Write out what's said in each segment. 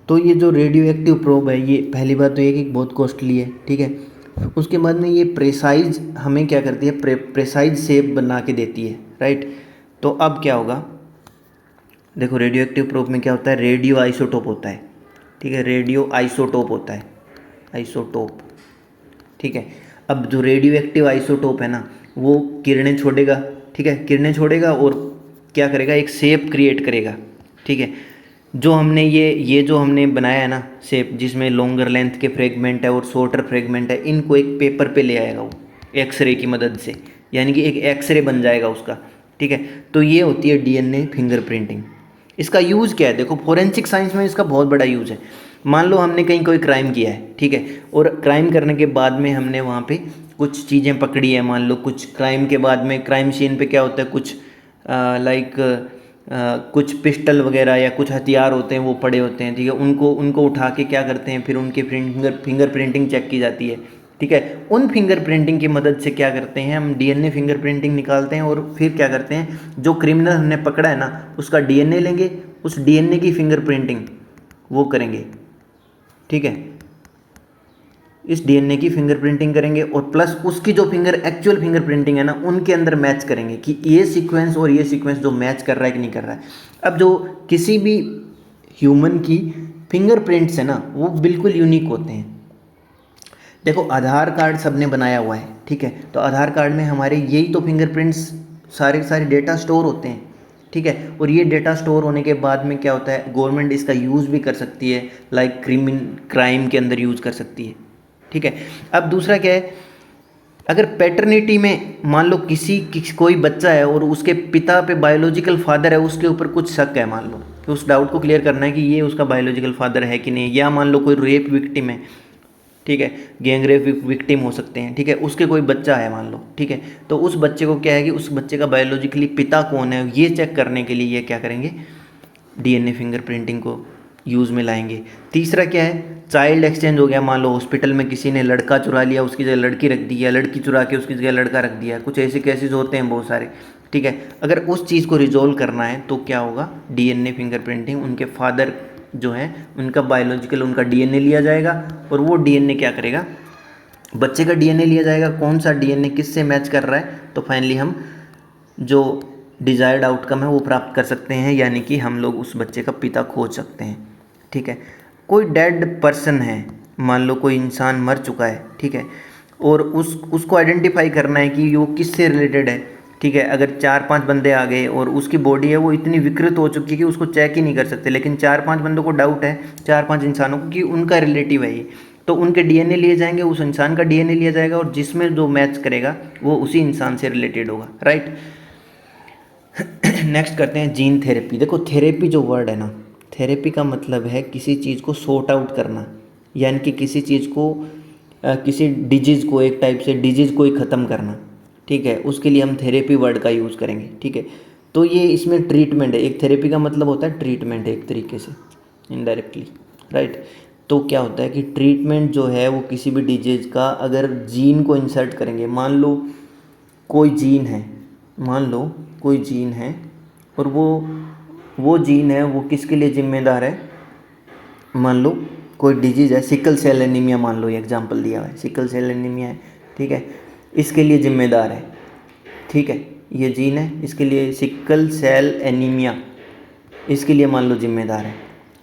तो ये जो रेडियो एक्टिव प्रोब है, ये पहली बात तो ये कि बहुत कॉस्टली है, ठीक है। उसके बाद में ये प्रेसाइज हमें क्या करती है, प्रेसाइज शेप बना के देती है, राइट। तो अब क्या होगा, देखो रेडियो एक्टिव प्रोब में क्या होता है, रेडियो आइसोटोप होता है, ठीक है, रेडियो आइसोटोप होता है, आइसोटोप, ठीक है। अब जो रेडियो एक्टिव आइसोटोप है ना, वो किरणें छोड़ेगा, ठीक है, किरणें छोड़ेगा और क्या करेगा, एक शेप क्रिएट करेगा, ठीक है। जो हमने ये जो हमने बनाया है ना शेप, जिसमें लॉन्गर लेंथ के फ्रेगमेंट है और शॉर्टर फ्रेगमेंट है, इनको एक पेपर पे ले आएगा वो एक्सरे की मदद से, यानी कि एक एक्सरे बन जाएगा उसका, ठीक है। तो ये होती है डीएनए फिंगरप्रिंटिंग। इसका यूज़ क्या है, देखो फोरेंसिक साइंस में इसका बहुत बड़ा यूज़ है। मान लो हमने कहीं कोई क्राइम किया है, ठीक है, और क्राइम करने के बाद में हमने वहाँ पे कुछ चीज़ें पकड़ी है, मान लो कुछ क्राइम के बाद में क्राइम सीन पे क्या होता है, कुछ लाइक कुछ पिस्टल वगैरह या कुछ हथियार होते हैं वो पड़े होते हैं, ठीक है, उनको उनको उठा के क्या करते हैं, फिर उनकी फिंगर प्रिंटिंग चेक की जाती है, ठीक है। उन फिंगर प्रिंटिंग की मदद से क्या करते हैं, हम डीएनए फिंगर प्रिंटिंग निकालते हैं और फिर क्या करते हैं, जो क्रिमिनल हमने पकड़ा है ना उसका डीएनए लेंगे, उस डीएनए की फिंगर प्रिंटिंग वो करेंगे, ठीक है, इस डीएनए की फिंगरप्रिंटिंग करेंगे और प्लस उसकी जो एक्चुअल फिंगरप्रिंटिंग है ना उनके अंदर मैच करेंगे कि ये सीक्वेंस और ये सीक्वेंस जो मैच कर रहा है कि नहीं कर रहा है। अब जो किसी भी ह्यूमन की फिंगरप्रिंट्स है ना वो बिल्कुल यूनिक होते हैं। देखो आधार कार्ड सबने बनाया हुआ है, ठीक है, तो आधार कार्ड में हमारे यही तो फिंगरप्रिंट्स सारे सारे डेटा स्टोर होते हैं, ठीक है। और ये डेटा स्टोर होने के बाद में क्या होता है, गवर्नमेंट इसका यूज़ भी कर सकती है, लाइक क्राइम के अंदर यूज़ कर सकती है, ठीक है। अब दूसरा क्या है, अगर पैटर्निटी में मान लो कोई बच्चा है और उसके पिता पे बायोलॉजिकल फादर है, उसके ऊपर कुछ शक है, मान लो कि उस डाउट को क्लियर करना है कि ये उसका बायोलॉजिकल फादर है कि नहीं, या मान लो कोई रेप विक्टिम है, ठीक है, गैंग रेप विक्टिम हो सकते हैं, ठीक है, उसके कोई बच्चा है मान लो, ठीक है, तो उस बच्चे को क्या है कि उस बच्चे का बायोलॉजिकली पिता कौन है ये चेक करने के लिए ये क्या करेंगे, डीएनए फिंगरप्रिंटिंग को यूज़ में लाएंगे। तीसरा क्या है, चाइल्ड एक्सचेंज हो गया, मान लो हॉस्पिटल में किसी ने लड़का चुरा लिया, उसकी जगह लड़की रख दी, या लड़की चुरा के उसकी जगह लड़का रख दिया, कुछ ऐसे केसेस होते हैं बहुत सारे, ठीक है। अगर उस चीज़ को रिजोल्व करना है तो क्या होगा, डीएनए फिंगरप्रिंटिंग, उनके फादर जो है उनका बायोलॉजिकल उनका डीएनए लिया जाएगा और वो डीएनए क्या करेगा, बच्चे का डीएनए लिया जाएगा, कौन सा डीएनए किससे मैच कर रहा है, तो फाइनली हम जो डिज़ायर्ड आउटकम है वो प्राप्त कर सकते हैं, यानी कि हम लोग उस बच्चे का पिता खोज सकते हैं, ठीक है। कोई डेड पर्सन है, मान लो कोई इंसान मर चुका है, ठीक है, और उसको आइडेंटिफाई करना है कि वो किससे रिलेटेड है, ठीक है। अगर 4-5 बंदे आ गए और उसकी बॉडी है वो इतनी विकृत हो चुकी है कि उसको चेक ही नहीं कर सकते, लेकिन 4-5 बंदों को डाउट है, 4-5 इंसानों को कि उनका रिलेटिव है ये, तो उनके डीएनए लिए जाएंगे, उस इंसान का डीएनए लिया जाएगा और जिसमें जो मैच करेगा वो उसी इंसान से रिलेटेड होगा, राइट। नेक्स्ट करते हैं जीन थेरेपी। देखो थेरेपी जो वर्ड है ना, थेरेपी का मतलब है किसी चीज़ को सॉर्ट आउट करना, यानी कि किसी चीज़ को किसी डिजीज़ को, एक टाइप से डिजीज़ को ही ख़त्म करना, ठीक है, उसके लिए हम थेरेपी वर्ड का यूज़ करेंगे, ठीक है। तो ये इसमें ट्रीटमेंट है, एक थेरेपी का मतलब होता है ट्रीटमेंट है एक तरीके से, इनडायरेक्टली, राइट। तो क्या होता है कि ट्रीटमेंट जो है वो किसी भी डिजीज़ का अगर जीन को इंसर्ट करेंगे, मान लो कोई जीन है, मान लो कोई जीन है और वो जीन है वो किसके लिए जिम्मेदार है, मान लो कोई डिजीज़ है, सिकल सेल एनीमिया, मान लो ये एग्जांपल दिया हुआ है, सिकल सेल एनीमिया है, ठीक है, इसके लिए जिम्मेदार है, ठीक है, ये जीन है इसके लिए, सिकल सेल एनीमिया इसके लिए मान लो जिम्मेदार है,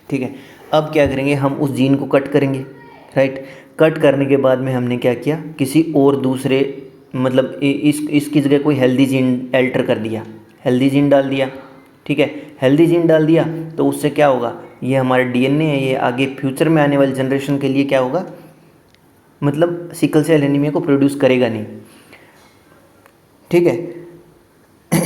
ठीक है। अब क्या करेंगे, हम उस जीन को कट करेंगे, राइट। कट करने के बाद में हमने क्या किया, किसी और दूसरे मतलब इसकी जगह कोई हेल्दी जीन एल्टर कर दिया, हेल्दी जीन डाल दिया, ठीक है, हेल्दी जीन डाल दिया तो उससे क्या होगा, ये हमारा डीएनए है, ये आगे फ्यूचर में आने वाली जनरेशन के लिए क्या होगा, मतलब सिकल सेल एनीमिया को प्रोड्यूस करेगा नहीं, ठीक है।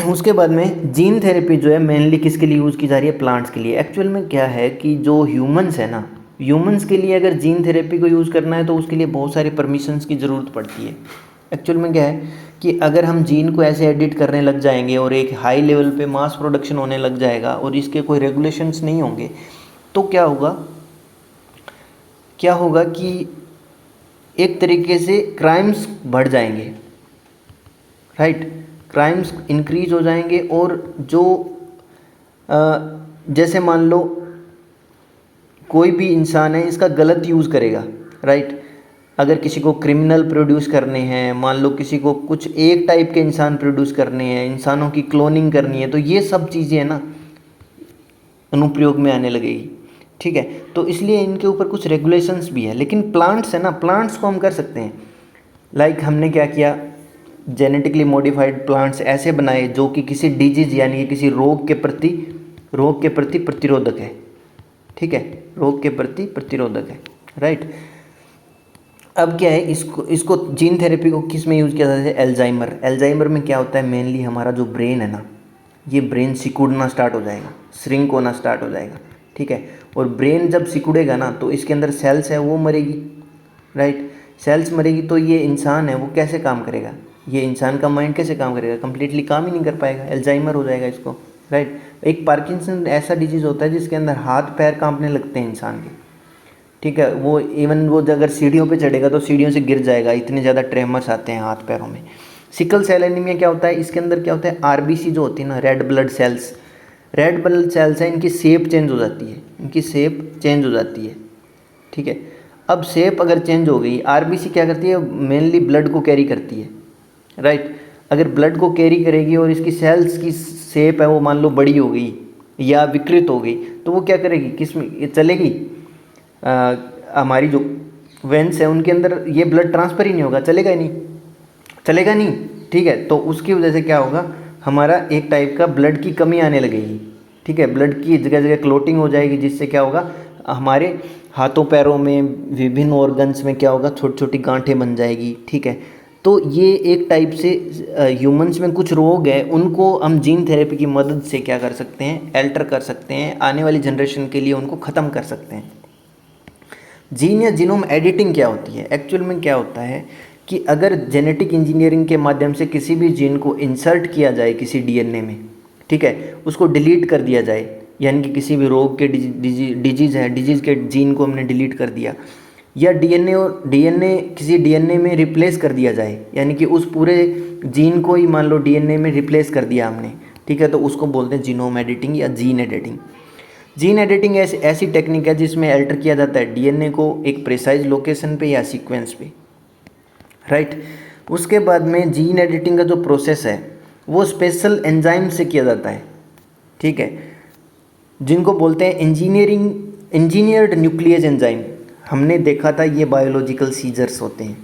उसके बाद में जीन थेरेपी जो है मेनली किसके लिए यूज़ की जा रही है, प्लांट्स के लिए। एक्चुअल में क्या है कि जो ह्यूमंस है ना, ह्यूमंस के लिए अगर जीन थेरेपी को यूज़ करना है तो उसके लिए बहुत सारे परमिशंस की ज़रूरत पड़ती है। एक्चुअल में क्या है कि अगर हम जीन को ऐसे एडिट करने लग जाएंगे और एक हाई लेवल पे मास प्रोडक्शन होने लग जाएगा और इसके कोई रेगुलेशंस नहीं होंगे, तो क्या होगा कि एक तरीके से क्राइम्स बढ़ जाएंगे, राइट, क्राइम्स इंक्रीज हो जाएंगे। और जो जैसे मान लो कोई भी इंसान है इसका गलत यूज़ करेगा, राइट। अगर किसी को क्रिमिनल प्रोड्यूस करने हैं, मान लो किसी को कुछ एक टाइप के इंसान प्रोड्यूस करने हैं, इंसानों की क्लोनिंग करनी है, तो ये सब चीज़ें हैं ना अनुप्रयोग में आने लगेगी, ठीक है। तो इसलिए इनके ऊपर कुछ रेगुलेशंस भी है। लेकिन प्लांट्स है ना, प्लांट्स को हम कर सकते हैं। लाइक हमने क्या किया, जेनेटिकली मॉडिफाइड प्लांट्स ऐसे बनाए जो कि किसी डिजीज यानी कि किसी रोग के प्रति प्रतिरोधक है, ठीक है, रोग के प्रति प्रतिरोधक है, राइट। अब क्या है, इसको जीन थेरेपी को किस में यूज़ किया जाता है, एल्जाइमर में क्या होता है, मेनली हमारा जो ब्रेन है ना, ये ब्रेन सिकुड़ना स्टार्ट हो जाएगा, श्रिंक होना स्टार्ट हो जाएगा, ठीक है। और ब्रेन जब सिकुड़ेगा ना तो इसके अंदर सेल्स है वो मरेगी, राइट। सेल्स मरेगी तो ये इंसान है वो कैसे काम करेगा, ये इंसान का माइंड कैसे काम करेगा, कंप्लीटली काम ही नहीं कर पाएगा, एल्जाइमर हो जाएगा इसको, राइट। एक पार्किंसन ऐसा डिजीज़ होता है जिसके अंदर हाथ पैर कांपने लगते हैं इंसान के, ठीक है। वो इवन वो अगर सीढ़ियों पे चढ़ेगा तो सीढ़ियों से गिर जाएगा, इतने ज़्यादा ट्रेमर्स आते हैं हाथ पैरों में। सिकल सेल एनीमिया क्या होता है, इसके अंदर क्या होता है, आरबीसी जो होती है ना, रेड ब्लड सेल्स है, इनकी शेप चेंज हो जाती है, ठीक है। अब शेप अगर चेंज हो गई, आरबीसी क्या करती है, मेनली ब्लड को कैरी करती है, राइट। अगर ब्लड को कैरी करेगी और इसकी सेल्स की शेप है वो मान लो बड़ी हो गई या विकृत हो गई, तो वो क्या करेगी, किस में चलेगी, हमारी जो वेंस है उनके अंदर ये ब्लड ट्रांसफ़र ही नहीं होगा, चलेगा नहीं, ठीक है। तो उसकी वजह से क्या होगा, हमारा एक टाइप का ब्लड की कमी आने लगेगी, ठीक है। ब्लड की जगह जगह क्लोटिंग हो जाएगी, जिससे क्या होगा, हमारे हाथों पैरों में विभिन्न ऑर्गन्स में क्या होगा, छोटी छोटी गांठें बन जाएगी, ठीक है। तो ये एक टाइप से ह्यूमंस में कुछ रोग है, उनको हम जीन थेरेपी की मदद से क्या कर सकते हैं, एल्टर कर सकते हैं, आने वाली जनरेशन के लिए उनको ख़त्म कर सकते हैं। जीन या जीनोम एडिटिंग क्या होती है, एक्चुअल में क्या होता है कि अगर जेनेटिक इंजीनियरिंग के माध्यम से किसी भी जीन को इंसर्ट किया जाए किसी डीएनए में, ठीक है, उसको डिलीट कर दिया जाए, यानी कि किसी भी रोग के डिजीज़ के जीन को हमने डिलीट कर दिया, या डीएनए किसी डीएनए में रिप्लेस कर दिया जाए, यानी कि उस पूरे जीन को ही मान लो डीएनए में रिप्लेस कर दिया हमने, ठीक है, तो उसको बोलते हैं जीनोम एडिटिंग या जीन एडिटिंग। जीन एडिटिंग ऐसी टेक्निक है जिसमें अल्टर किया जाता है डीएनए को एक प्रिसाइज लोकेशन पे या सीक्वेंस पे, राइट। उसके बाद में जीन एडिटिंग का जो प्रोसेस है वो स्पेशल एंजाइम से किया जाता है, ठीक है, जिनको बोलते हैं इंजीनियर्ड न्यूक्लियस एंजाइम। हमने देखा था ये बायोलॉजिकल सीजर्स होते हैं,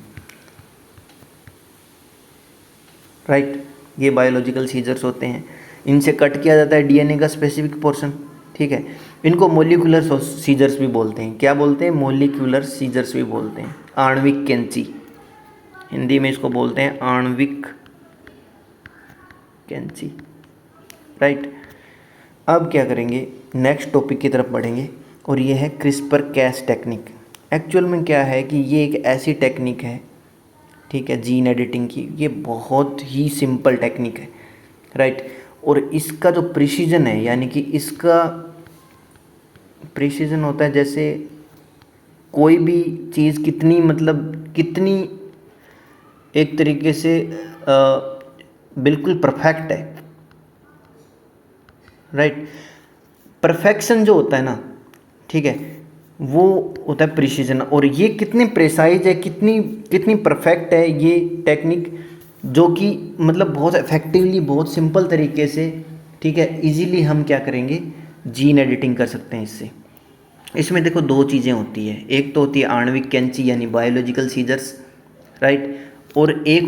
राइट, ये बायोलॉजिकल सीजर्स होते हैं, इनसे कट किया जाता है डीएनए का स्पेसिफिक पोर्शन, ठीक है। इनको मोलिकुलर सीजर्स भी बोलते हैं, क्या बोलते हैं, मोलिकुलर सीजर्स भी बोलते हैं, आणविक कैंची, हिंदी में इसको बोलते हैं आणविक कैंची, राइट। अब क्या करेंगे, नेक्स्ट टॉपिक की तरफ बढ़ेंगे और ये है क्रिस्पर कैस टेक्निक। एक्चुअल में क्या है कि ये एक ऐसी टेक्निक है, ठीक है, जीन एडिटिंग की, ये बहुत ही सिंपल टेक्निक है, राइट। और इसका जो प्रिसीजन है, यानी कि इसका प्रिसीजन होता है जैसे कोई भी चीज़ कितनी एक तरीके से बिल्कुल परफेक्ट है, राइट। परफेक्शन जो होता है ना, ठीक है, वो होता है प्रिसीजन। और ये कितने प्रेसाइज है, कितनी परफेक्ट है ये टेक्निक, जो कि मतलब बहुत इफेक्टिवली, बहुत सिंपल तरीके से, ठीक है, इजीली हम क्या करेंगे, जीन एडिटिंग कर सकते हैं इससे। इसमें देखो दो चीज़ें होती है, एक तो होती है आणविक कैंची यानी बायोलॉजिकल सीजर्स, राइट, और एक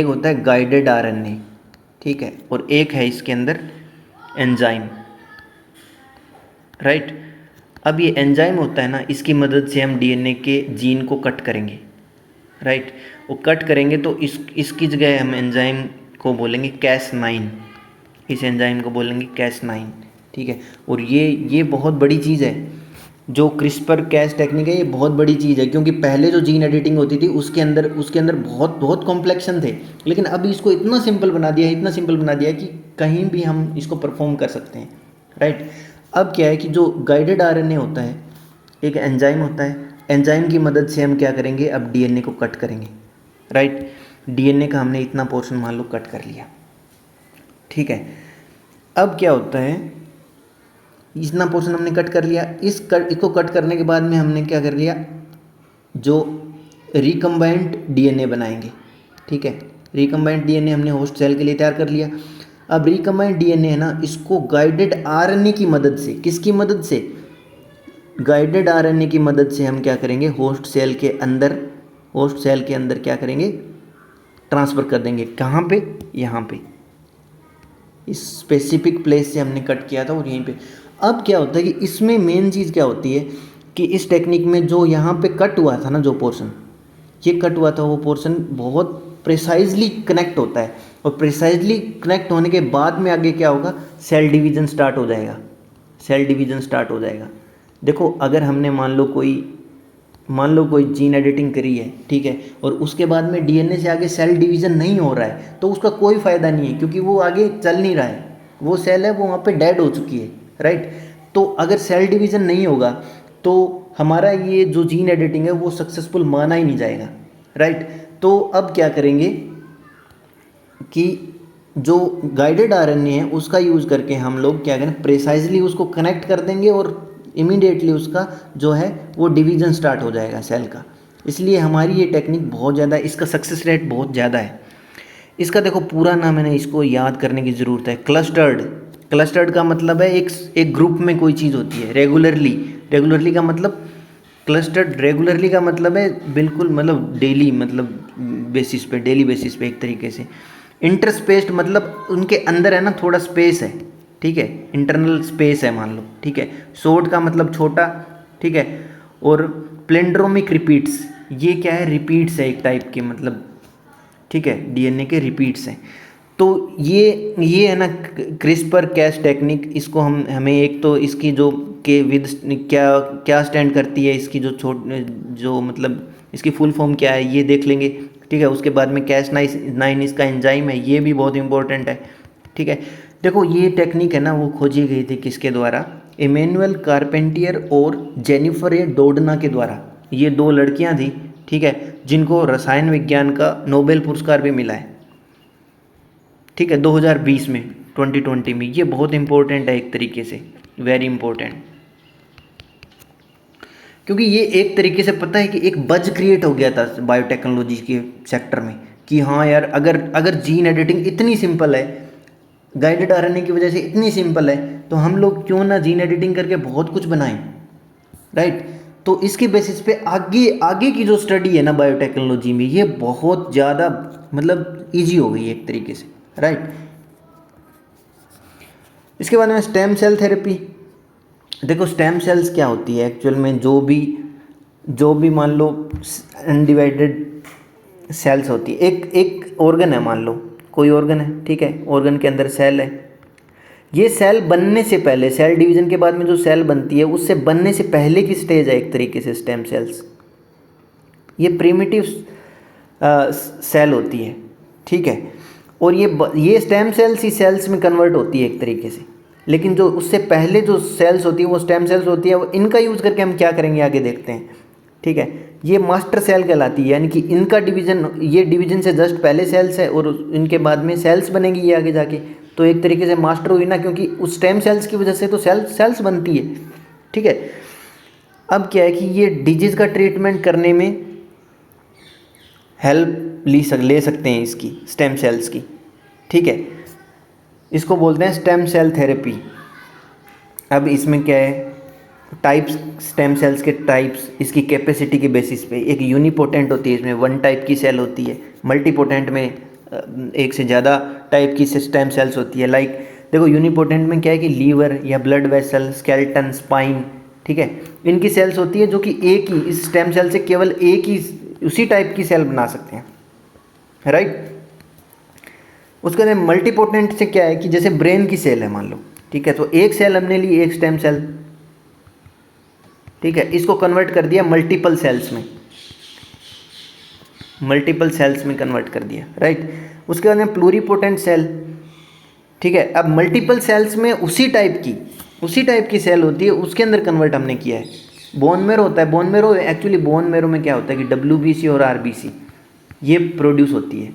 होता है गाइडेड आरएनए, ठीक है, और एक है इसके अंदर एंजाइम, राइट। अब ये एंजाइम होता है ना, इसकी मदद से हम डीएनए के जीन को कट करेंगे, राइट। वो कट करेंगे तो इसकी जगह हम एंजाइम को बोलेंगे Cas9, इस एंजाइम को बोलेंगे Cas9, ठीक है। और ये बहुत बड़ी चीज़ है, जो क्रिस्पर कैस टेक्निक है, ये बहुत बड़ी चीज़ है, क्योंकि पहले जो जीन एडिटिंग होती थी उसके अंदर बहुत कॉम्प्लेक्शन थे, लेकिन अब इसको इतना सिंपल बना दिया कि कहीं भी हम इसको परफॉर्म कर सकते हैं, राइट। अब क्या है कि जो गाइडेड आरएनए होता है, एक एंजाइम होता है, एंजाइम की मदद से हम क्या करेंगे, अब डीएनए को कट करेंगे, राइट। डीएनए का हमने इतना पोर्शन मान लो कट कर लिया, ठीक है। अब क्या होता है, इतना पोर्शन हमने कट कर लिया। इसको कट करने के बाद में हमने क्या कर लिया, जो रिकम्बाइंड डीएनए बनाएंगे, ठीक है। रिकम्बाइंड डीएनए हमने होस्ट सेल के लिए तैयार कर लिया। अब रिकम्बाइंड डीएनए है ना, इसको गाइडेड आरएनए की मदद से, किसकी मदद से, गाइडेड आरएनए की मदद से हम क्या करेंगे, होस्ट सेल के अंदर क्या करेंगे, ट्रांसफ़र कर देंगे। कहाँ पे, यहाँ पे, इस स्पेसिफिक प्लेस से हमने कट किया था और यहीं पे। अब क्या होता है कि इसमें मेन चीज़ क्या होती है कि इस टेक्निक में जो यहाँ पे कट हुआ था ना, जो पोर्शन ये कट हुआ था, वो पोर्शन बहुत प्रिसाइजली कनेक्ट होता है, और प्रिसाइजली कनेक्ट होने के बाद में आगे क्या होगा, सेल डिवीज़न स्टार्ट हो जाएगा। देखो, अगर हमने मान लो कोई जीन एडिटिंग करी है, ठीक है, और उसके बाद में डीएनए से आगे सेल डिवीज़न नहीं हो रहा है, तो उसका कोई फ़ायदा नहीं है, क्योंकि वो आगे चल नहीं रहा है, वो सेल है वो वहाँ पे डेड हो चुकी है, राइट। तो अगर सेल डिवीज़न नहीं होगा तो हमारा ये जो जीन एडिटिंग है वो सक्सेसफुल माना ही नहीं जाएगा, राइट। तो अब क्या करेंगे कि जो गाइडेड आरएनए है उसका यूज़ करके हम लोग क्या करें, प्रिसाइजली उसको कनेक्ट कर देंगे और इमीडिएटली उसका जो है वो डिवीज़न स्टार्ट हो जाएगा सेल का। इसलिए हमारी ये टेक्निक बहुत ज़्यादा, इसका सक्सेस रेट बहुत ज़्यादा है। इसका देखो पूरा नाम है ना, इसको याद करने की ज़रूरत है। क्लस्टर्ड का मतलब है एक ग्रुप में कोई चीज़ होती है रेगुलरली का मतलब, क्लस्टर्ड रेगुलरली का मतलब है बिल्कुल, मतलब डेली, मतलब डेली बेसिस पे एक तरीके से। इंटरस्पेस्ड मतलब उनके अंदर है ना थोड़ा स्पेस है, ठीक है, इंटरनल स्पेस है मान लो, ठीक है। शॉर्ट का मतलब छोटा, ठीक है। और प्लेंड्रोमिक रिपीट्स, ये क्या है, रिपीट्स है एक टाइप के, मतलब ठीक है, डीएनए के रिपीट्स हैं। तो ये है ना क्रिस्पर कैस टेक्निक, इसको हमें एक तो इसकी जो के विद क्या स्टैंड करती है, इसकी जो मतलब इसकी फुल फॉर्म क्या है ये देख लेंगे, ठीक है। उसके बाद में Cas9 इसका एंजाइम है, ये भी बहुत इंपॉर्टेंट है, ठीक है। देखो ये टेक्निक है ना वो खोजी गई थी किसके द्वारा, इमैनुअल कारपेंटियर और जेनिफर डोडना के द्वारा। ये 2 लड़कियां थी, ठीक है, जिनको रसायन विज्ञान का नोबेल पुरस्कार भी मिला है, ठीक है, 2020 में, 2020 में। ये बहुत इंपॉर्टेंट है एक तरीके से, वेरी इंपॉर्टेंट, क्योंकि ये एक तरीके से पता है कि एक बज क्रिएट हो गया था बायोटेक्नोलॉजी के सेक्टर में कि हाँ यार, अगर जीन एडिटिंग इतनी सिंपल है, गाइडेड आरएनए की वजह से इतनी सिंपल है, तो हम लोग क्यों ना जीन एडिटिंग करके बहुत कुछ बनाएं, राइट। तो इसके बेसिस पे आगे की जो स्टडी है ना बायोटेक्नोलॉजी में, ये बहुत ज़्यादा मतलब ईजी हो गई है एक तरीके से, राइट। इसके बाद में स्टेम सेल थेरेपी। देखो स्टेम सेल्स क्या होती है एक्चुअल में, जो भी मान लो अनडिवाइडेड सेल्स होती है, एक ऑर्गन है, मान लो कोई ऑर्गन है, ठीक है, ऑर्गन के अंदर सेल है। ये सेल बनने से पहले, सेल डिवीज़न के बाद में जो सेल बनती है, उससे बनने से पहले की स्टेज है एक तरीके से स्टेम सेल्स। ये प्रिमिटिव सेल होती है, ठीक है, और ये स्टेम सेल्स ही सेल्स में कन्वर्ट होती है एक तरीके से। लेकिन जो उससे पहले जो सेल्स होती है वो स्टेम सेल्स होती है, वो इनका यूज़ करके हम क्या करेंगे आगे देखते हैं, ठीक है। ये मास्टर सेल कहलाती है, यानी कि इनका डिवीज़न, ये डिवीज़न से जस्ट पहले सेल्स है और इनके बाद में सेल्स बनेगी ये आगे जाके, तो एक तरीके से मास्टर हुई ना, क्योंकि उस स्टेम सेल्स की वजह से तो सेल्स बनती है, ठीक है। अब क्या है कि ये डिजीज़ का ट्रीटमेंट करने में हेल्प ले सकते हैं इसकी, स्टेम सेल्स की, ठीक है। इसको बोलते हैं स्टेम सेल थेरेपी। अब इसमें क्या है, टाइप्स, स्टेम सेल्स के टाइप्स इसकी कैपेसिटी के बेसिस पे, एक यूनिपोटेंट होती है, इसमें 1 टाइप की सेल होती है, मल्टीपोटेंट में एक से ज़्यादा टाइप की स्टेम सेल्स होती है। लाइक देखो यूनिपोटेंट में क्या है कि लीवर या ब्लड वेसल, स्केलेटन, स्पाइन, ठीक है, इनकी सेल्स होती है जो कि एक ही, इस स्टेम सेल से केवल एक ही उसी टाइप की सेल बना सकते हैं, राइट। उसके बाद मल्टीपोटेंट से क्या है कि जैसे ब्रेन की सेल है मान लो, ठीक है, तो एक सेल हमने ली, एक स्टेम सेल, ठीक है, इसको कन्वर्ट कर दिया मल्टीपल सेल्स में कन्वर्ट कर दिया, राइट। उसके बाद में प्लूरीपोटेंट सेल, ठीक है, अब मल्टीपल सेल्स में उसी टाइप की सेल होती है, उसके अंदर कन्वर्ट हमने किया है। बोन मेरो होता है, bone marrow actually bone marrow में क्या होता है कि WBC और RBC ये प्रोड्यूस होती है,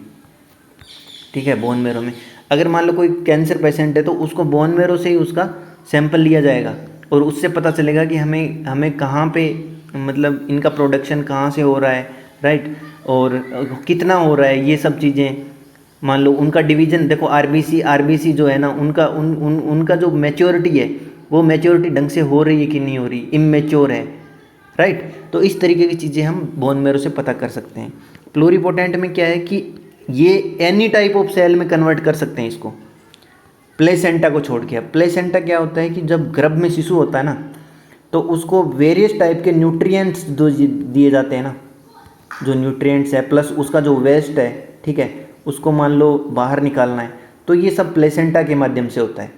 ठीक है। बोन मेरो में अगर मान लो कोई कैंसर पेशेंट है तो उसको बोन मेरो से ही उसका सैंपल लिया जाएगा और उससे पता चलेगा कि हमें हमें कहाँ पे मतलब इनका प्रोडक्शन कहाँ से हो रहा है, राइट, और कितना हो रहा है, ये सब चीज़ें। मान लो उनका डिवीज़न देखो, आरबीसी जो है ना, उनका जो मैच्योरिटी है वो मैच्योरिटी ढंग से हो रही है कि नहीं हो रही, इमेच्योर है, राइट। तो इस तरीके की चीज़ें हम बोन मैरो से पता कर सकते हैं। प्लूरीपोटेंट में क्या है कि ये एनी टाइप ऑफ सेल में कन्वर्ट कर सकते हैं इसको, प्लेसेंटा को छोड़ के। अब प्लेसेंटा क्या होता है कि जब गर्भ में शिशु होता है ना, तो उसको वेरियस टाइप के न्यूट्रिएंट्स जो दिए जाते हैं ना, जो न्यूट्रिएंट्स है प्लस उसका जो वेस्ट है, ठीक है, उसको मान लो बाहर निकालना है, तो ये सब प्लेसेंटा के माध्यम से होता है,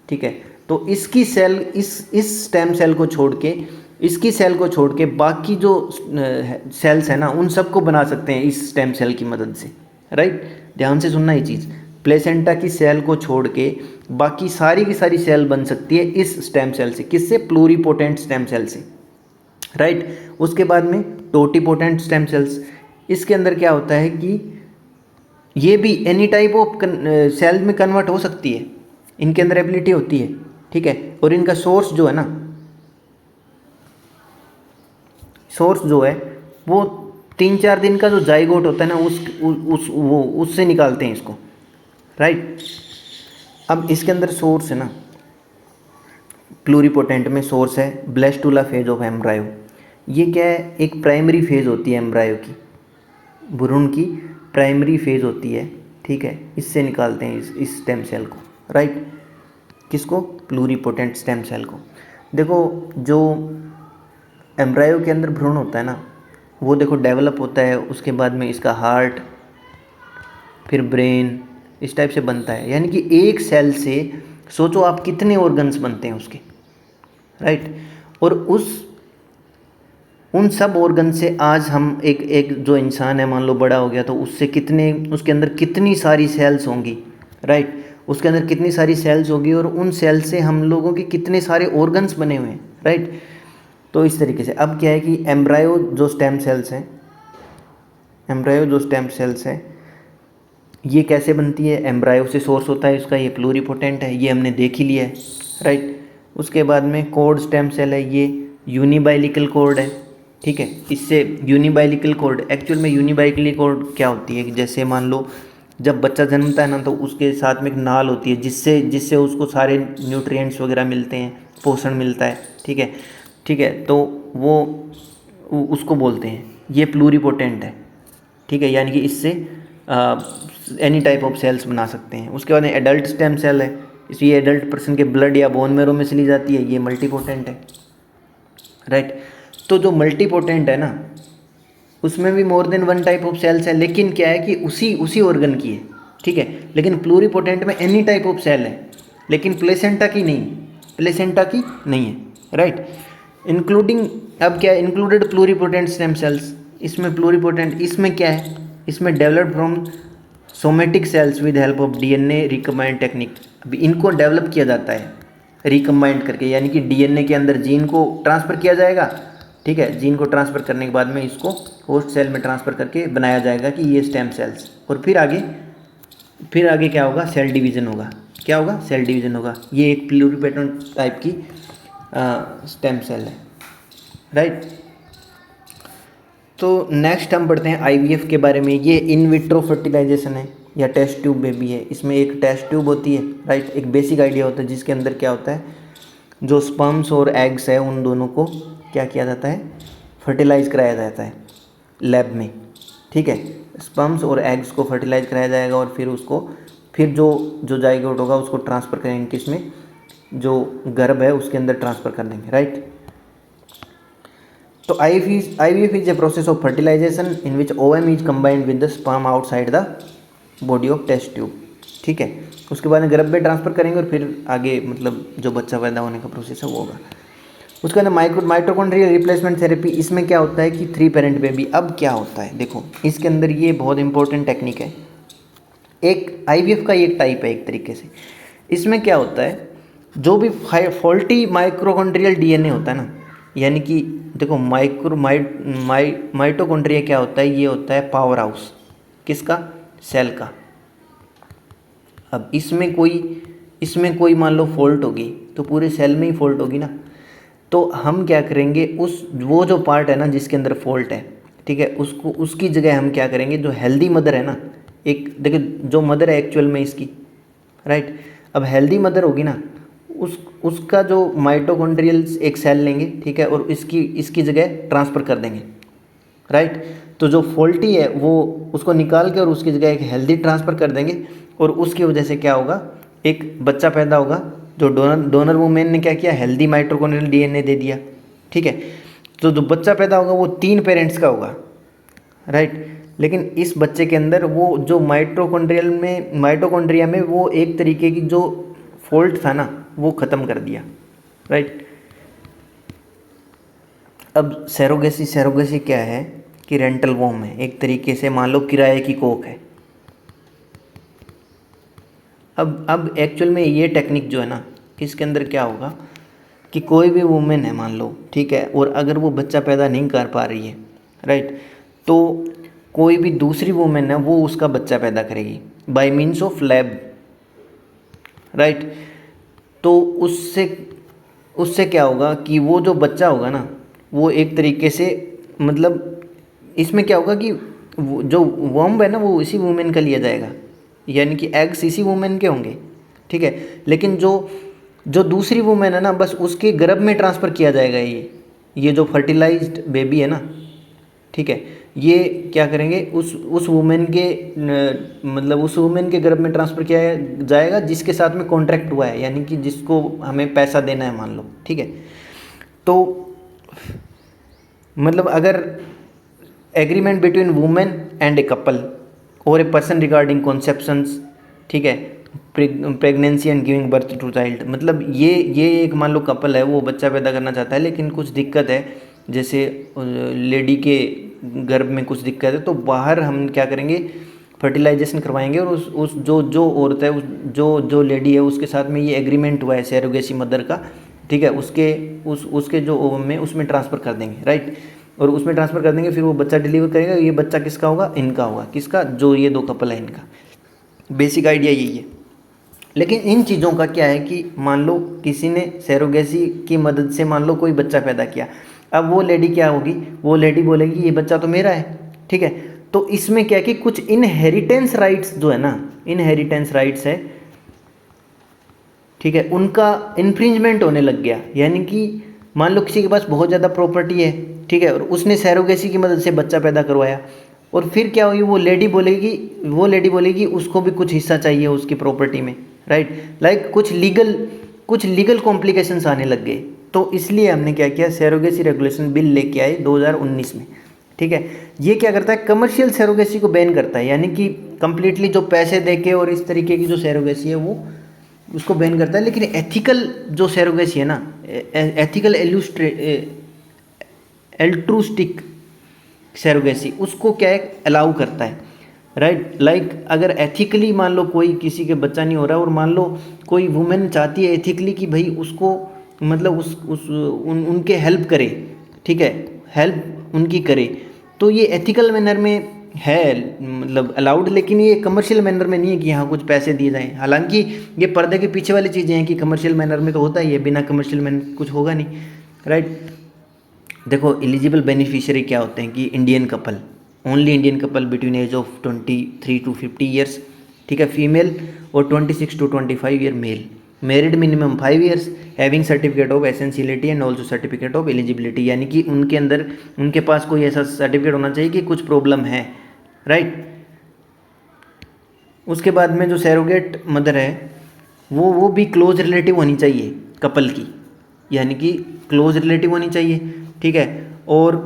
ठीक है। तो इसकी सेल इस स्टेम सेल को छोड़ के, इसकी सेल को छोड़ के बाकी जो सेल्स है ना, उन सबको बना सकते हैं इस स्टेम सेल की मदद से, राइट। ध्यान से सुनना ये चीज़, प्लेसेंटा की सेल को छोड़ के बाकी सारी की सारी सेल बन सकती है इस स्टेम सेल से। किससे? प्लूरीपोटेंट स्टेम सेल से, राइट। उसके बाद में टोटीपोटेंट स्टेम सेल्स, इसके अंदर क्या होता है कि ये भी एनी टाइप ऑफ सेल में कन्वर्ट हो सकती है, इनके अंदर एबिलिटी होती है, ठीक है। और इनका सोर्स जो है ना, सोर्स जो है वो 3-4 दिन का जो जाइगोट होता है ना, उससे निकालते हैं इसको, राइट। अब इसके अंदर सोर्स है ना, प्लूरीपोटेंट में सोर्स है ब्लेस्टुला फेज ऑफ एम्ब्रायो। ये क्या है? एक प्राइमरी फेज होती है एम्ब्रायो की, भ्रूण की प्राइमरी फेज होती है, ठीक है। इससे निकालते हैं इस स्टेम सेल को, राइट। किसको? प्लूरीपोटेंट स्टेम सेल को। देखो जो एम्ब्रायो के अंदर भ्रूण होता है ना, वो देखो डेवलप होता है, उसके बाद में इसका हार्ट, फिर ब्रेन, इस टाइप से बनता है। यानी कि एक सेल से सोचो आप कितने ऑर्गन्स बनते हैं उसके, राइट। और उन सब ऑर्गन से आज हम एक जो इंसान है मान लो बड़ा हो गया, तो उससे कितने, उसके अंदर कितनी सारी सेल्स होंगी, राइट। उसके अंदर कितनी सारी सेल्स होगी और उन सेल से हम लोगों के कितने सारे ऑर्गन्स बने हुए हैं, राइट। तो इस तरीके से अब क्या है कि एम्ब्रायो जो स्टेम सेल्स हैं, एम्ब्रायो जो स्टेम सेल्स है, ये कैसे बनती है? एम्ब्रायो से सोर्स होता है इसका, ये प्लूरीपोटेंट है, ये हमने देख ही लिया है, राइट। उसके बाद में कॉर्ड स्टेम सेल है, ये यूनिबाइलिकल कॉर्ड है, ठीक है। इससे यूनिबाइलिकल कॉर्ड, एक्चुअल में यूनिबाइलिकल कॉर्ड क्या होती है कि जैसे मान लो जब बच्चा जन्मता है ना, तो उसके साथ में एक नाल होती है जिससे उसको सारे न्यूट्रिएंट्स वगैरह मिलते हैं, पोषण मिलता है, ठीक है, ठीक है। तो वो उसको बोलते हैं, ये प्लूरीपोटेंट है, ठीक है। यानी कि इससे एनी टाइप ऑफ सेल्स बना सकते हैं। उसके बाद में एडल्ट स्टेम सेल है, ये एडल्ट पर्सन के ब्लड या बोन मैरो में से ली जाती है, ये मल्टीपोटेंट है, राइट। तो जो मल्टीपोटेंट है ना, उसमें भी more than one type of sales है, लेकिन क्या है कि उसी ऑर्गन की है, ठीक है। लेकिन प्लूरीपोटेंट में एनी टाइप ऑफ सेल है, लेकिन प्लेसेंटा की नहीं, प्लेसेंटा की नहीं है, राइट। इंक्लूडिंग, अब क्या है, इंक्लूडेड प्लूरीपोटेंट स्टेम सेल्स। इसमें प्लूरीपोटेंट, इसमें क्या है, इसमें developed from somatic cells with help of DNA recombined technique. अभी इनको डेवलप किया जाता है रिकम्बाइंड करके, यानी कि डीएनए के अंदर जीन को ट्रांसफ़र किया जाएगा, ठीक है। जीन को ट्रांसफ़र करने के बाद में इसको होस्ट सेल में ट्रांसफ़र करके बनाया जाएगा कि ये स्टेम सेल्स, और फिर आगे क्या होगा? सेल डिवीज़न होगा। क्या होगा? सेल डिवीज़न होगा। ये एक प्लूरीपोटेंट टाइप की स्टेम सेल है, राइट। तो नेक्स्ट हम पढ़ते हैं आईवीएफ के बारे में। ये इन विट्रो फर्टिलाइजेशन है या टेस्ट ट्यूब बेबी है। इसमें एक टेस्ट ट्यूब होती है, राइट। एक बेसिक आइडिया होता है जिसके अंदर क्या होता है, जो स्पर्म्स और एग्स है उन दोनों को क्या किया जाता है? फर्टिलाइज़ कराया जाता है लैब में, ठीक है। स्पर्म्स और एग्स को फर्टिलाइज़ कराया जाएगा और फिर जो जाइगोट होगा उसको ट्रांसफ़र करेंगे किसमें? जो गर्भ है उसके अंदर ट्रांसफ़र कर देंगे, राइट। तो IVF is a process of fertilization in which ovum is combined with the sperm outside the body of test tube, ठीक है। उसके बाद गर्भ में ट्रांसफ़र करेंगे और फिर आगे मतलब जो बच्चा पैदा होने का प्रोसेस है वो होगा। उसके बाद माइटोकॉन्ड्रियल रिप्लेसमेंट थेरेपी। इसमें क्या होता है कि 3 पेरेंट बेबी। अब क्या होता है देखो, इसके अंदर ये बहुत इंपॉर्टेंट टेक्निक है, एक IVF का एक टाइप है एक तरीके से। इसमें क्या होता है, जो भी फॉल्टी माइक्रोकॉन्ड्रियल DNA होता है ना, यानी कि देखो माइटोकॉन्ड्रिया क्या होता है? ये होता है पावर हाउस, किसका? सेल का। अब इसमें कोई मान लो फॉल्ट होगी, तो पूरे सेल में ही फॉल्ट होगी ना। तो हम क्या करेंगे, वो जो पार्ट है ना जिसके अंदर फॉल्ट है, ठीक है, उसकी जगह हम क्या करेंगे, जो हेल्दी मदर है ना, एक देखिए जो मदर है एक्चुअल में इसकी, राइट, अब हेल्दी मदर होगी ना, उसका जो माइटोकॉन्ड्रियल एक सेल लेंगे, ठीक है, और इसकी जगह ट्रांसफ़र कर देंगे, राइट। तो जो फॉल्टी है वो उसको निकाल के और उसकी जगह एक हेल्दी ट्रांसफ़र कर देंगे, और उसकी वजह से क्या होगा, एक बच्चा पैदा होगा। जो डोनर वुमेन ने क्या किया, हेल्दी माइटोकॉन्ड्रियल डीएनए दे दिया, ठीक है। तो जो बच्चा पैदा होगा वो 3 पेरेंट्स का होगा, राइट। लेकिन इस बच्चे के अंदर वो जो माइटोकॉन्ड्रिया में वो एक तरीके की जो फॉल्ट था ना वो ख़त्म कर दिया, राइट। अब सैरोगेसी क्या है कि रेंटल वॉर्म है, एक तरीके से मान लो किराए की कोख है। अब एक्चुअल में ये टेक्निक जो है ना, इसके अंदर क्या होगा कि कोई भी वुमेन है मान लो, ठीक है, और अगर वो बच्चा पैदा नहीं कर पा रही है, राइट, तो कोई भी दूसरी वुमेन है वो उसका बच्चा पैदा करेगी bye means of lab, right. तो उससे क्या होगा कि वो जो बच्चा होगा ना वो एक तरीके से, मतलब इसमें क्या होगा कि जो वर्म है ना वो इसी वुमेन का लिया जाएगा, यानी कि एग्स इसी वुमेन के होंगे, ठीक है। लेकिन जो दूसरी वुमेन है ना बस उसके गर्भ में ट्रांसफ़र किया जाएगा ये जो फर्टिलाइज्ड बेबी है ना, ठीक है, ये क्या करेंगे उस वुमेन के मतलब उस वुमेन के गर्भ में ट्रांसफ़र किया जाएगा जिसके साथ में कॉन्ट्रैक्ट हुआ है, यानी कि जिसको हमें पैसा देना है मान लो, ठीक है। तो मतलब अगर agreement between women and a couple और ए पर्सन रिगार्डिंग कॉन्सेप्शंस, ठीक है, pregnancy and giving birth to child, मतलब ये एक मान लो कपल है, वो बच्चा पैदा करना चाहता है लेकिन कुछ दिक्कत है, जैसे लेडी के गर्भ में कुछ दिक्कत है, तो बाहर हम क्या करेंगे, फर्टिलाइजेशन करवाएंगे और उस जो औरत है, जो लेडी है उसके साथ में ये एग्रीमेंट हुआ है सैरोगेसी मदर का, ठीक है, उसके जो ओवम में उसमें ट्रांसफ़र कर देंगे, राइट, और उसमें ट्रांसफ़र कर देंगे, फिर वो बच्चा डिलीवर करेगा। ये बच्चा किसका होगा, इनका होगा, किसका, जो ये 2 कपल है इनका। बेसिक आइडिया यही है। लेकिन इन चीज़ों का क्या है कि मान लो किसी ने सैरोगेसी की मदद से मान लो कोई बच्चा पैदा किया, अब वो लेडी क्या होगी, वो लेडी बोलेगी ये बच्चा तो मेरा है, ठीक है। तो इसमें क्या है कि कुछ इनहेरिटेंस राइट्स जो है ना, इनहेरिटेंस राइट्स है, ठीक है, उनका इन्फ्रिंजमेंट होने लग गया। यानी कि मान लो किसी के पास बहुत ज़्यादा प्रॉपर्टी है, ठीक है, और उसने सैरोगेसी की मदद से बच्चा पैदा करवाया, और फिर क्या होगी, वो लेडी बोलेगी उसको भी कुछ हिस्सा चाहिए उसकी प्रॉपर्टी में, राइट। लाइक कुछ लीगल कॉम्प्लिकेशंस आने लग गए। तो इसलिए हमने क्या किया, सैरोगेसी रेगुलेशन बिल लेके आए 2019 में, ठीक है। ये क्या करता है, कमर्शियल सैरोगेसी को बैन करता है, यानी कि कंप्लीटली जो पैसे देके और इस तरीके की जो सैरोगेसी है वो उसको बैन करता है। लेकिन एथिकल जो सैरोगेसी है ना, एथिकल एल्ट्रूस्टिक सैरोगेसी, उसको क्या है, अलाउ करता है, राइट। लाइक अगर एथिकली मान लो कोई किसी के बच्चा नहीं हो रहा और मान लो कोई वुमेन चाहती है एथिकली कि भाई उसको मतलब उनके हेल्प करे, ठीक है, हेल्प उनकी करे, तो ये एथिकल मैनर में है, मतलब अलाउड। लेकिन ये कमर्शियल मैनर में नहीं है कि यहाँ कुछ पैसे दिए जाएं। हालांकि ये पर्दे के पीछे वाली चीज़ें हैं कि कमर्शियल मैनर में तो होता ही है, बिना कमर्शियल मैनर कुछ होगा नहीं, राइट। देखो एलिजिबल बेनिफिशियरी क्या होते हैं कि Indian couple, only Indian couple between age of 23 to 50 years, ठीक है, फीमेल, और 26 to 25 year male, married minimum 5 years, having certificate of essentiality and also certificate of eligibility, यानी कि उनके अंदर उनके पास कोई ऐसा सर्टिफिकेट होना चाहिए कि कुछ प्रॉब्लम है, राइट। उसके बाद में जो सैरोगेट मदर है वो भी क्लोज रिलेटिव होनी चाहिए कपल की, यानी कि क्लोज रिलेटिव होनी चाहिए, ठीक है, और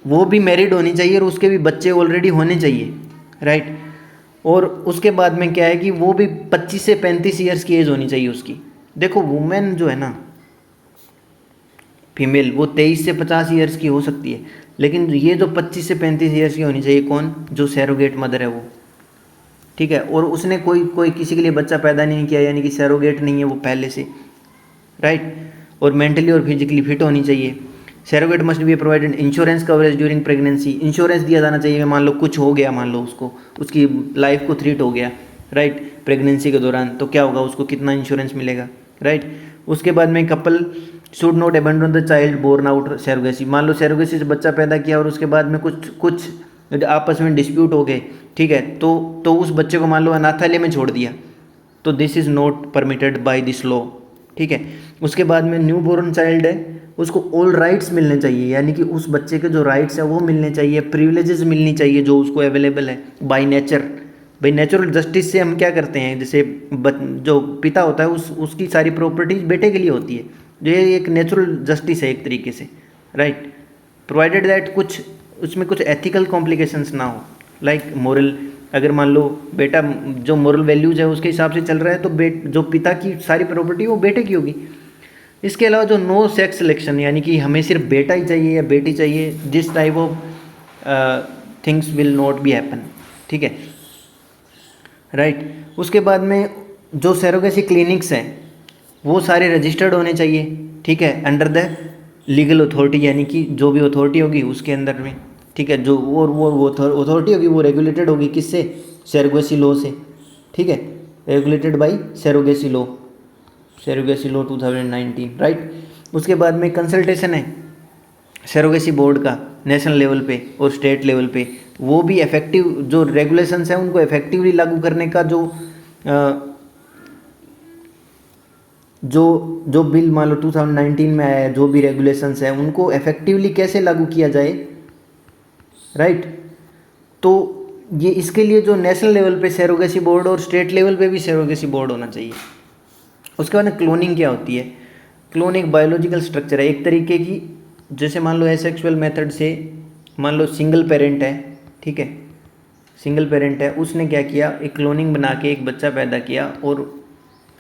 वो भी मैरिड होनी चाहिए और उसके भी बच्चे ऑलरेडी होने चाहिए, राइट। और उसके बाद में क्या है कि वो भी 25 से 35 ईयर्स की एज होनी चाहिए उसकी। देखो वुमेन जो है ना, फीमेल, वो 23 से 50 ईयर्स की हो सकती है, लेकिन ये जो 25 से 35 ईयर्स की होनी चाहिए, कौन, जो सैरोगेट मदर है वो, ठीक है, और उसने कोई किसी के लिए बच्चा पैदा नहीं किया, यानी कि सैरोगेट नहीं है वो पहले से, राइट। और मेंटली और फिजिकली फिट होनी चाहिए। Surrogate must be provided insurance coverage during pregnancy, insurance दिया जाना चाहिए, मान लो कुछ हो गया, मान लो उसको उसकी लाइफ को थ्रेट हो गया, राइट, प्रेगनेंसी के दौरान, तो क्या होगा, उसको कितना इंश्योरेंस मिलेगा, राइट। उसके बाद में couple should not abandon the child born out surrogacy. मान लो सैरोगेसी से बच्चा पैदा किया और उसके बाद में कुछ आपस में डिस्प्यूट हो गए, ठीक है, तो उस बच्चे को मान लो अनाथालय में छोड़ दिया, तो this is not permitted by this law, ठीक है। उसके बाद में न्यू बोर्न चाइल्ड है, उसको ऑल राइट्स मिलने चाहिए, यानी कि उस बच्चे के जो राइट्स हैं वो मिलने चाहिए, प्रिविलेजेस मिलनी चाहिए जो उसको अवेलेबल है बाय नेचर। भाई नेचुरल जस्टिस से हम क्या करते हैं, जैसे जो पिता होता है उसकी सारी प्रॉपर्टीज बेटे के लिए होती है, जो ये एक नेचुरल जस्टिस है एक तरीके से, राइट। प्रोवाइडेड दैट कुछ उसमें कुछ एथिकल कॉम्प्लिकेशंस ना हो, लाइक मोरल, अगर मान लो बेटा जो मोरल वैल्यूज है उसके हिसाब से चल रहा है तो जो पिता की सारी प्रॉपर्टी वो बेटे की होगी। इसके अलावा जो नो सेक्स सिलेक्शन, यानी कि हमें सिर्फ बेटा ही चाहिए या बेटी चाहिए, this type of things will not be happen, ठीक है, राइट। उसके बाद में जो सैरोगेसी क्लिनिक्स हैं वो सारे रजिस्टर्ड होने चाहिए, ठीक है, अंडर द लीगल अथॉरिटी, यानी कि जो भी अथॉरिटी होगी उसके अंदर में, ठीक है, जो वो अथॉरिटी होगी वो रेगुलेटेड होगी किससे, सैरोगेसी लॉ से, ठीक है, regulated by surrogacy law 2019, right. उसके बाद में कंसल्टेशन है सैरोगेसी बोर्ड का नेशनल लेवल पे और स्टेट लेवल पे, वो भी इफेक्टिव जो रेगुलेशंस हैं उनको इफेक्टिवली लागू करने का जो बिल मान लो 2019 में आया है, जो भी रेगुलेशंस हैं उनको इफेक्टिवली कैसे लागू किया जाए, राइट। तो ये इसके लिए जो नेशनल लेवल पे सैरोगेसी बोर्ड और स्टेट लेवल पे भी सैरोगेसी बोर्ड होना चाहिए। उसके बाद क्लोनिंग क्या होती है, क्लोन एक बायोलॉजिकल स्ट्रक्चर है एक तरीके की, जैसे मान लो एसेक्सुअल मेथड से मान लो सिंगल पेरेंट है, ठीक है, सिंगल पेरेंट है, उसने क्या किया, एक क्लोनिंग बना के एक बच्चा पैदा किया और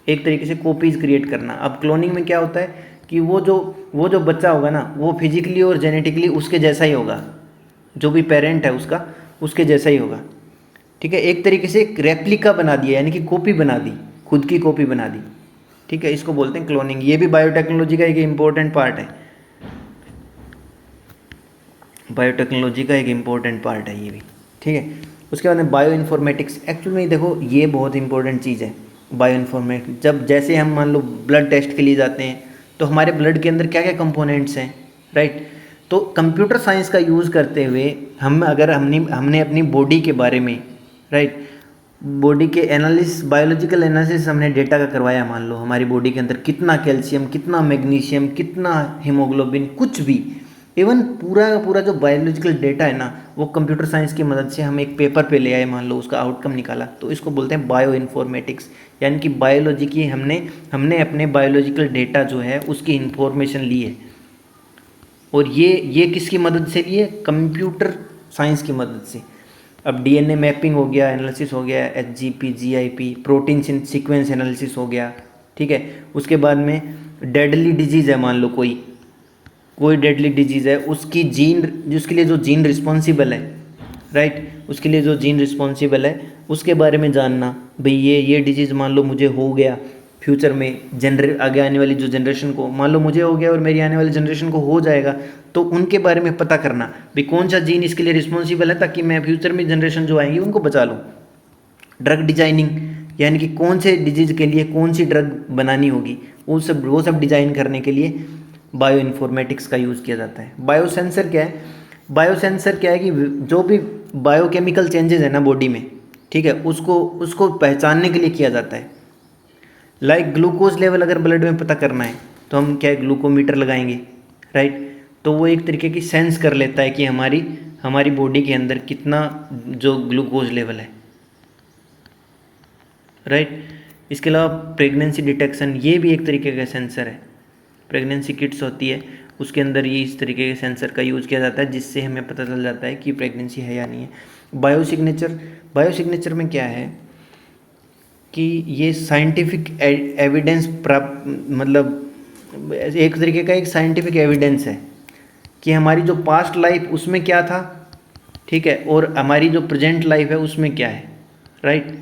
एक तरीके से कॉपीज़ क्रिएट करना। अब क्लोनिंग में क्या होता है कि वो जो बच्चा होगा ना वो फिजिकली और जेनेटिकली उसके जैसा ही होगा, जो भी पेरेंट है उसके जैसा ही होगा, ठीक है, एक तरीके से एक रेप्लिका बना दिया, यानी कि कॉपी बना दी, खुद की कॉपी बना दी, ठीक है, इसको बोलते हैं क्लोनिंग। ये भी बायोटेक्नोलॉजी का एक इम्पोर्टेंट पार्ट है, बायोटेक्नोलॉजी का एक इम्पोर्टेंट पार्ट है ये भी, ठीक है। उसके बाद में बायो इन्फॉर्मेटिक्स, एक्चुअली में देखो ये बहुत इंपॉर्टेंट चीज़ है बायो इन्फॉर्मेटिक्स। जब जैसे हम मान लो ब्लड टेस्ट के लिए जाते हैं तो हमारे ब्लड के अंदर क्या क्या कंपोनेंट्स हैं, राइट। तो कंप्यूटर साइंस का यूज़ करते हुए हमने अपनी बॉडी के बारे में, राइट, बॉडी के एनालिसिस, बायोलॉजिकल एनालिसिस हमने डेटा का करवाया, मान लो हमारी बॉडी के अंदर कितना कैल्शियम, कितना मैग्नीशियम, कितना हीमोग्लोबिन, कुछ भी, इवन पूरा का पूरा जो बायोलॉजिकल डेटा है ना वो कंप्यूटर साइंस की मदद से हम एक पेपर पे ले आए, मान लो उसका आउटकम निकाला, तो इसको बोलते हैं बायो इन्फॉर्मेटिक्स, यानी कि बायोलॉजी की हमने अपने बायोलॉजिकल डेटा जो है उसकी इंफॉर्मेशन ली है, और ये किसकी मदद से लिए, कंप्यूटर साइंस की मदद से। अब डीएनए मैपिंग हो गया, एनालिसिस हो गया, HGP, GIP, protein sequence analysis हो गया, ठीक है। उसके बाद में डेडली डिजीज़ है, मान लो कोई डेडली डिजीज़ है, उसके लिए जो जीन रिस्पॉन्सिबल है, राइट, उसके लिए जो जीन रिस्पॉन्सिबल है उसके बारे में जानना, भाई ये डिजीज़ मान लो मुझे हो गया, फ्यूचर में आगे आने वाली जो जनरेशन को मान लो मुझे हो गया और मेरी आने वाली जनरेशन को हो जाएगा, तो उनके बारे में पता करना भाई कौन सा जीन इसके लिए रिस्पॉन्सिबल है, ताकि मैं फ्यूचर में जनरेशन जो आएंगी उनको बचा लूँ। ड्रग डिजाइनिंग, यानी कि कौन से डिजीज़ के लिए कौन सी ड्रग बनानी होगी, वो सब डिज़ाइन करने के लिए बायो इन्फॉर्मेटिक्स का यूज़ किया जाता है। बायोसेंसर क्या है, बायोसेंसर क्या है कि जो भी बायोकेमिकल चेंजेस है ना बॉडी में, ठीक है, उसको पहचानने के लिए किया जाता है। लाइक ग्लूकोज लेवल अगर ब्लड में पता करना है तो हम क्या ग्लूकोमीटर लगाएंगे, राइट, तो वो एक तरीके की सेंस कर लेता है कि हमारी बॉडी के अंदर कितना जो ग्लूकोज लेवल है, राइट। इसके अलावा प्रेगनेंसी डिटेक्शन, ये भी एक तरीके का सेंसर है। प्रेगनेंसी किट्स होती है उसके अंदर ये इस तरीके के सेंसर का यूज़ किया जाता है, जिससे हमें पता चल जाता है कि प्रेगनेंसी है या नहीं है। बायोसिग्नेचर में क्या है कि ये साइंटिफिक एविडेंस प्राप्त, मतलब एक तरीके का एक साइंटिफिक एविडेंस है कि हमारी जो पास्ट लाइफ उसमें क्या था, ठीक है, और हमारी जो प्रेजेंट लाइफ है उसमें क्या है, राइट।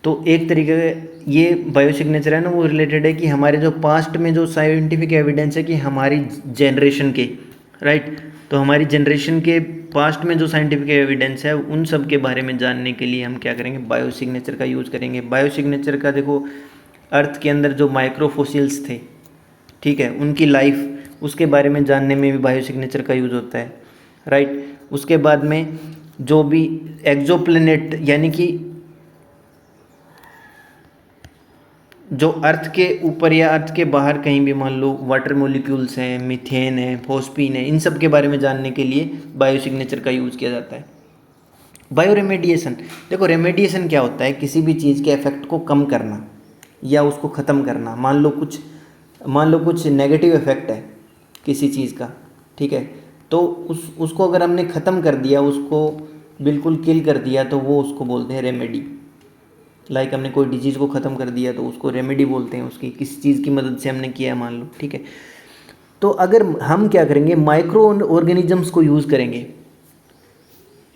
तो एक तरीके का ये बायोसिग्नेचर है ना वो रिलेटेड है कि हमारे जो पास्ट में जो साइंटिफिक एविडेंस है कि हमारी जनरेशन के, राइट, तो हमारी जनरेशन के पास्ट में जो साइंटिफिक एविडेंस है उन सब के बारे में जानने के लिए हम क्या करेंगे, बायोसिग्नेचर का यूज़ करेंगे। बायोसिग्नेचर का देखो अर्थ के अंदर जो माइक्रोफोसिल्स थे, ठीक है, उनकी लाइफ, उसके बारे में जानने में भी बायोसिग्नेचर का यूज़ होता है, राइट। उसके बाद में जो भी एक्सोप्लैनेट यानी कि जो अर्थ के ऊपर या अर्थ के बाहर कहीं भी मान लो वाटर मॉलिक्यूल्स हैं, मीथेन है, फॉस्फीन है, इन सब के बारे में जानने के लिए बायोसिग्नेचर का यूज़ किया जाता है। बायो रेमेडिएशन, देखो रेमेडिएशन क्या होता है, किसी भी चीज़ के इफेक्ट को कम करना या उसको ख़त्म करना। मान लो कुछ नेगेटिव इफेक्ट है किसी चीज़ का, ठीक है, तो उसको अगर हमने ख़त्म कर दिया, उसको बिल्कुल किल कर दिया, तो वो उसको बोलते हैं रेमेडी। लाइक हमने कोई डिजीज़ को ख़त्म कर दिया तो उसको रेमेडी बोलते हैं, उसकी किसी चीज़ की मदद से हमने किया है मान लो, ठीक है। तो अगर हम क्या करेंगे, माइक्रो ऑर्गेनिजम्स को यूज़ करेंगे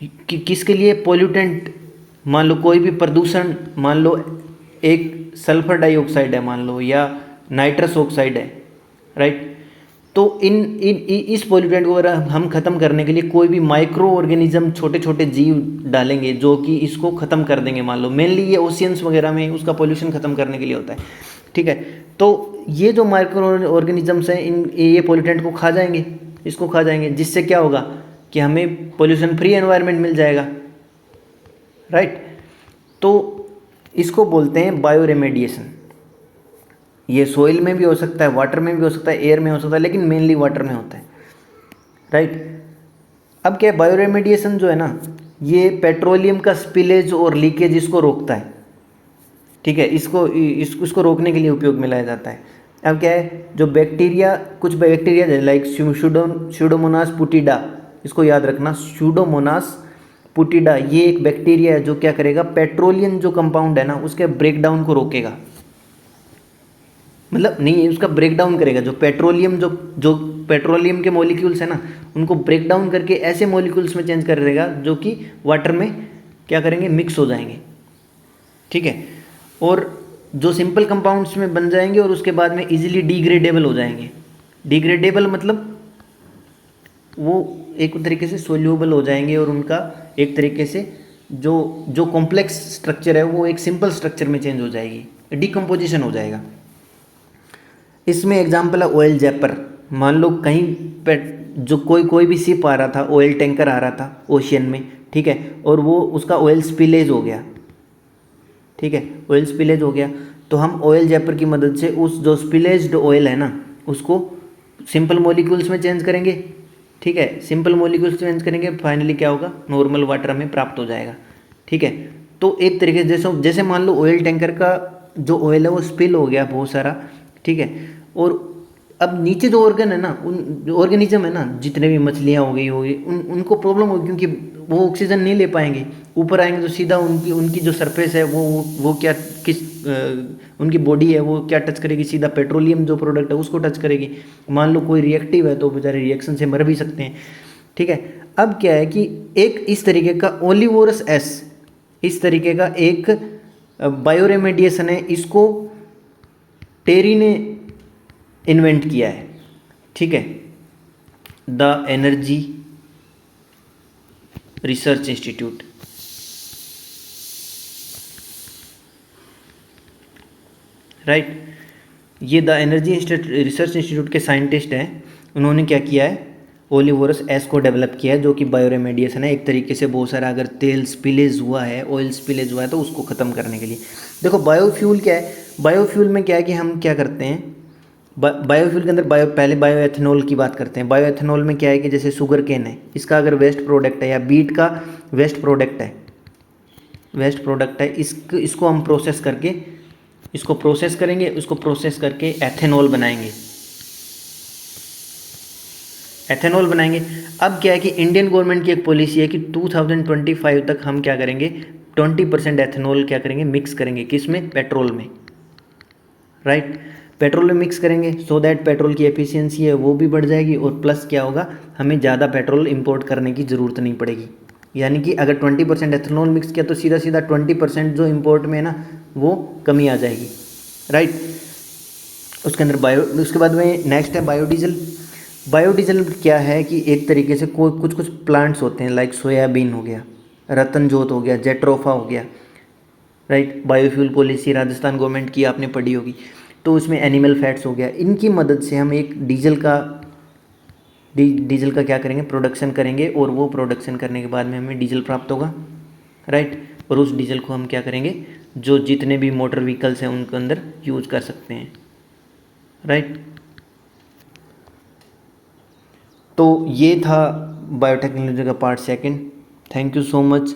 कि किसके लिए, पोल्यूटेंट, मान लो कोई भी प्रदूषण, मान लो एक सल्फर डाइऑक्साइड है मान लो, या नाइट्रस ऑक्साइड है, राइट। तो इस पोल्यूटेंट को अगर हम ख़त्म करने के लिए कोई भी माइक्रो ऑर्गेनिज्म, छोटे छोटे जीव डालेंगे जो कि इसको ख़त्म कर देंगे, मान लो मेनली ये ओशियंस वगैरह में उसका पोल्यूशन ख़त्म करने के लिए होता है, ठीक है। तो ये जो माइक्रो ऑर्गेनिजम्स हैं, ये पोल्यूटेंट को खा जाएंगे, इसको खा जाएंगे, जिससे क्या होगा कि हमें पोल्यूशन फ्री एनवायरनमेंट मिल जाएगा, राइट। तो इसको बोलते हैं बायो रेमेडिएशन। ये सोइल में भी हो सकता है, वाटर में भी हो सकता है, एयर में हो सकता है, लेकिन मेनली वाटर में होता है, राइट। अब क्या है, बायो रेमेडिएशन जो है ना, ये पेट्रोलियम का स्पिलेज और लीकेज इसको रोकता है, ठीक है, इसको रोकने के लिए उपयोग में लाया जाता है। अब क्या है, जो बैक्टीरिया, कुछ बैक्टीरिया लाइक स्यूडोमोनास पुटिडा, इसको याद रखना, स्यूडोमोनास पुटिडा, ये एक बैक्टीरिया है जो क्या करेगा, पेट्रोलियम जो कंपाउंड है ना उसके ब्रेकडाउन को रोकेगा, मतलब नहीं, उसका ब्रेक डाउन करेगा, जो पेट्रोलियम के मॉलिक्यूल्स है ना उनको ब्रेक डाउन करके ऐसे मॉलिक्यूल्स में चेंज कर देगा जो कि वाटर में क्या करेंगे, मिक्स हो जाएंगे, ठीक है, और जो सिंपल कंपाउंड्स में बन जाएंगे और उसके बाद में इजीली डिग्रेडेबल हो जाएंगे। डिग्रेडेबल मतलब वो एक तरीके से सोल्यूबल हो जाएंगे और उनका एक तरीके से जो कॉम्प्लेक्स स्ट्रक्चर है वो एक सिंपल स्ट्रक्चर में चेंज हो जाएगी, डिकम्पोजिशन हो जाएगा। इसमें एग्जाम्पल है ऑयल जैपर। मान लो कहीं पे जो कोई भी शिप आ रहा था, ऑयल टैंकर आ रहा था ओशियन में, ठीक है, और वो उसका ऑयल स्पिलेज हो गया, ठीक है, ऑयल स्पिलेज हो गया, तो हम ऑयल जैपर की मदद से उस जो स्पिलेज्ड ऑयल है ना उसको सिंपल मॉलिक्यूल्स में चेंज करेंगे, ठीक है, सिंपल मॉलिक्यूल्स चेंज करेंगे, फाइनली क्या होगा, नॉर्मल वाटर हमें प्राप्त हो जाएगा, ठीक है। तो एक तरीके से जैसे मान लो ऑयल टैंकर का जो ऑयल है वो स्पिल हो गया बहुत सारा, ठीक है, और अब नीचे जो ऑर्गन है ना, उन जो ऑर्गेनिज्म है ना, जितने भी मछलियाँ हो गई उनको प्रॉब्लम होगी, क्योंकि वो ऑक्सीजन नहीं ले पाएंगे, ऊपर आएंगे तो सीधा उनकी जो सरफेस है वो क्या उनकी बॉडी है वो क्या टच करेगी, सीधा पेट्रोलियम जो प्रोडक्ट है उसको टच करेगी। मान लो कोई रिएक्टिव है तो बेचारे रिएक्शन से मर भी सकते हैं, ठीक है। अब क्या है कि एक इस तरीके का ओलिवोरस एस, इस तरीके का एक बायोरेमेडिएशन है, इसको टेरी ने इन्वेंट किया है, ठीक है, the energy research institute, right. ये द एनर्जी रिसर्च इंस्टीट्यूट के साइंटिस्ट हैं, उन्होंने क्या किया है, ओलिवोरस एस को डेवलप किया है, जो कि बायोरेमेडिएशन है, एक तरीके से बहुत सारा अगर तेल स्पिलेज हुआ है, ऑयल स्पिलेज हुआ है तो उसको ख़त्म करने के लिए। देखो बायोफ्यूल क्या है, बायोफ्यूल में क्या है कि हम क्या करते हैं, बायोफ्यूल के अंदर पहले बायोएथेनॉल की बात करते हैं। बायोएथेनॉल में क्या है कि जैसे शुगर केन है, इसका अगर वेस्ट प्रोडक्ट है, या बीट का वेस्ट प्रोडक्ट है, इसको हम प्रोसेस करेंगे, उसको प्रोसेस करके एथेनॉल बनाएंगे। अब क्या है कि इंडियन गवर्नमेंट की एक पॉलिसी है कि 2025 तक हम क्या करेंगे, 20% एथेनॉल क्या करेंगे, मिक्स करेंगे, किसमें, पेट्रोल में, राइट, पेट्रोल में मिक्स करेंगे, सो दैट पेट्रोल की एफिशिएंसी है वो भी बढ़ जाएगी, और प्लस क्या होगा, हमें ज़्यादा पेट्रोल इंपोर्ट करने की ज़रूरत नहीं पड़ेगी। यानी कि अगर 20% एथेनॉल मिक्स किया तो सीधा 20% जो इंपोर्ट में है ना वो कमी आ जाएगी, राइट। उसके अंदर उसके बाद में नेक्स्ट है बायोडीजल। बायोडीजल क्या है कि एक तरीके से कुछ प्लांट्स होते हैं, लाइक सोयाबीन हो गया, रतन जोत हो गया, जेट्रोफा हो गया, right. Biofuel policy Rajasthan government की आपने पढ़ी होगी। तो उसमें एनिमल फैट्स हो गया, इनकी मदद से हम एक डीजल का क्या करेंगे, प्रोडक्शन करेंगे, और वो प्रोडक्शन करने के बाद में हमें डीजल प्राप्त होगा, राइट। और उस डीजल को हम क्या करेंगे, जो जितने भी मोटर व्हीकल्स हैं उनके अंदर यूज कर सकते हैं, राइट। तो ये था बायोटेक्नोलॉजी का part second. Thank you so much.